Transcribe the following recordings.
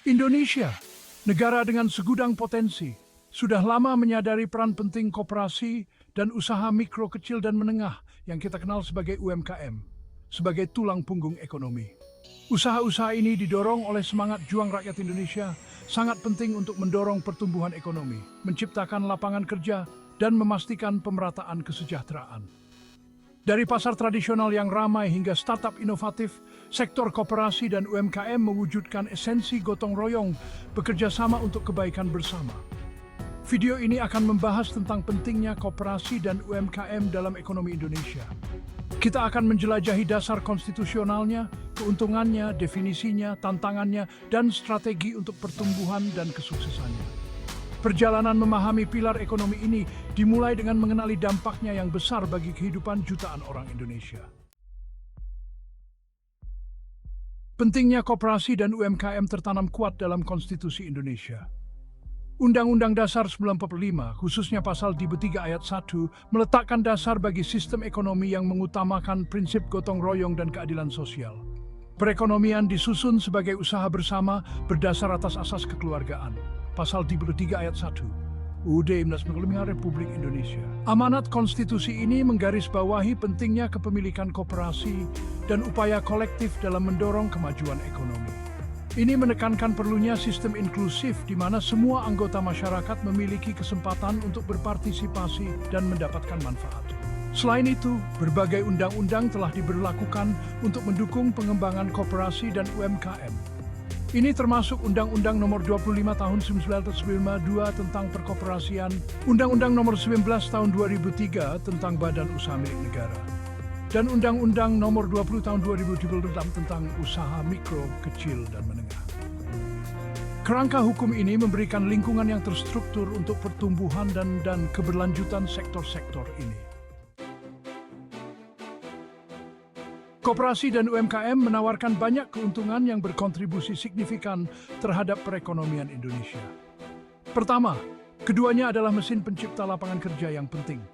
Indonesia, negara dengan segudang potensi, sudah lama menyadari peran penting koperasi dan usaha mikro, kecil, dan menengah yang kita kenal sebagai UMKM, sebagai tulang punggung ekonomi. Usaha-usaha ini didorong oleh semangat juang rakyat Indonesia, sangat penting untuk mendorong pertumbuhan ekonomi, menciptakan lapangan kerja, dan memastikan pemerataan kesejahteraan. Dari pasar tradisional yang ramai hingga startup inovatif, sektor koperasi dan UMKM mewujudkan esensi gotong royong, bekerja sama untuk kebaikan bersama. Video ini akan membahas tentang pentingnya koperasi dan UMKM dalam ekonomi Indonesia. Kita akan menjelajahi dasar konstitusionalnya, keuntungannya, definisinya, tantangannya, dan strategi untuk pertumbuhan dan kesuksesannya. Perjalanan memahami pilar ekonomi ini dimulai dengan mengenali dampaknya yang besar bagi kehidupan jutaan orang Indonesia. Pentingnya koperasi dan UMKM tertanam kuat dalam konstitusi Indonesia. Undang-Undang Dasar 1945, khususnya pasal di 3 ayat 1, meletakkan dasar bagi sistem ekonomi yang mengutamakan prinsip gotong royong dan keadilan sosial. Perekonomian disusun sebagai usaha bersama berdasar atas asas kekeluargaan. Pasal di 3 ayat 1, UUD 1945 Republik Indonesia. Amanat konstitusi ini menggarisbawahi pentingnya kepemilikan koperasi dan upaya kolektif dalam mendorong kemajuan ekonomi. Ini menekankan perlunya sistem inklusif di mana semua anggota masyarakat memiliki kesempatan untuk berpartisipasi dan mendapatkan manfaat. Selain itu, berbagai undang-undang telah diberlakukan untuk mendukung pengembangan koperasi dan UMKM. Ini termasuk Undang-Undang Nomor 25 Tahun 1992 tentang Perkoperasian, Undang-Undang Nomor 19 Tahun 2003 tentang Badan Usaha Milik Negara, dan Undang-Undang Nomor 20 Tahun 2026 tentang Usaha Mikro, Kecil, dan Menengah. Kerangka hukum ini memberikan lingkungan yang terstruktur untuk pertumbuhan dan keberlanjutan sektor-sektor ini. Koperasi dan UMKM menawarkan banyak keuntungan yang berkontribusi signifikan terhadap perekonomian Indonesia. Pertama, keduanya adalah mesin pencipta lapangan kerja yang penting.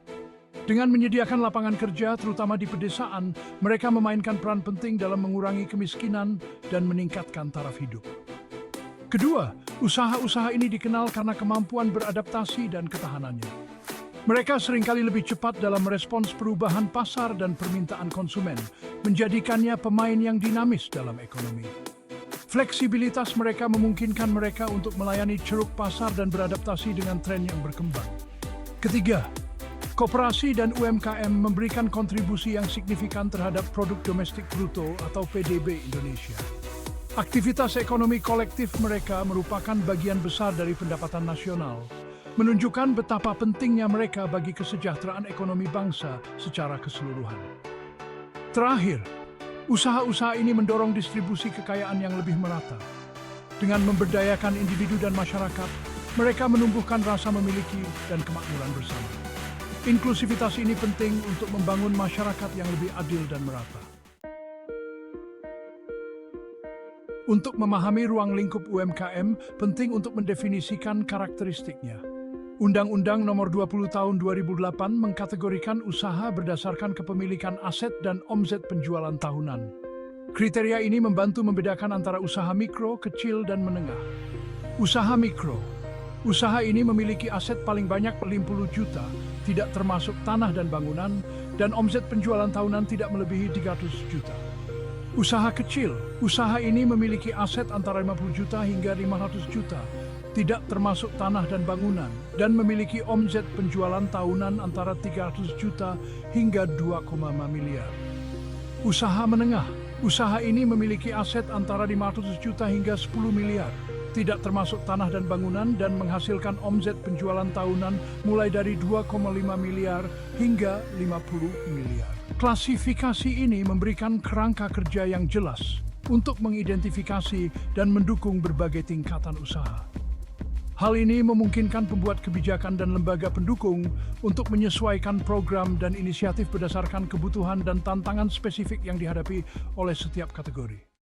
Dengan menyediakan lapangan kerja, terutama di pedesaan, mereka memainkan peran penting dalam mengurangi kemiskinan dan meningkatkan taraf hidup. Kedua, usaha-usaha ini dikenal karena kemampuan beradaptasi dan ketahanannya. Mereka seringkali lebih cepat dalam merespons perubahan pasar dan permintaan konsumen, menjadikannya pemain yang dinamis dalam ekonomi. Fleksibilitas mereka memungkinkan mereka untuk melayani ceruk pasar dan beradaptasi dengan tren yang berkembang. Ketiga, koperasi dan UMKM memberikan kontribusi yang signifikan terhadap produk domestik bruto atau PDB Indonesia. Aktivitas ekonomi kolektif mereka merupakan bagian besar dari pendapatan nasional, menunjukkan betapa pentingnya mereka bagi kesejahteraan ekonomi bangsa secara keseluruhan. Terakhir, usaha-usaha ini mendorong distribusi kekayaan yang lebih merata. Dengan memberdayakan individu dan masyarakat, mereka menumbuhkan rasa memiliki dan kemakmuran bersama. Inklusivitas ini penting untuk membangun masyarakat yang lebih adil dan merata. Untuk memahami ruang lingkup UMKM, penting untuk mendefinisikan karakteristiknya. Undang-Undang Nomor 20 Tahun 2008 mengkategorikan usaha berdasarkan kepemilikan aset dan omset penjualan tahunan. Kriteria ini membantu membedakan antara usaha mikro, kecil, dan menengah. Usaha mikro. Usaha ini memiliki aset paling banyak 50 juta, tidak termasuk tanah dan bangunan, dan omset penjualan tahunan tidak melebihi 300 juta. Usaha kecil. Usaha ini memiliki aset antara 50 juta hingga 500 juta, tidak termasuk tanah dan bangunan, dan memiliki omset penjualan tahunan antara 300 juta hingga 2,5 miliar. Usaha menengah. Usaha ini memiliki aset antara 500 juta hingga 10 miliar, tidak termasuk tanah dan bangunan, dan menghasilkan omset penjualan tahunan mulai dari 2,5 miliar hingga 50 miliar. Klasifikasi ini memberikan kerangka kerja yang jelas untuk mengidentifikasi dan mendukung berbagai tingkatan usaha. Hal ini memungkinkan pembuat kebijakan dan lembaga pendukung untuk menyesuaikan program dan inisiatif berdasarkan kebutuhan dan tantangan spesifik yang dihadapi oleh setiap kategori.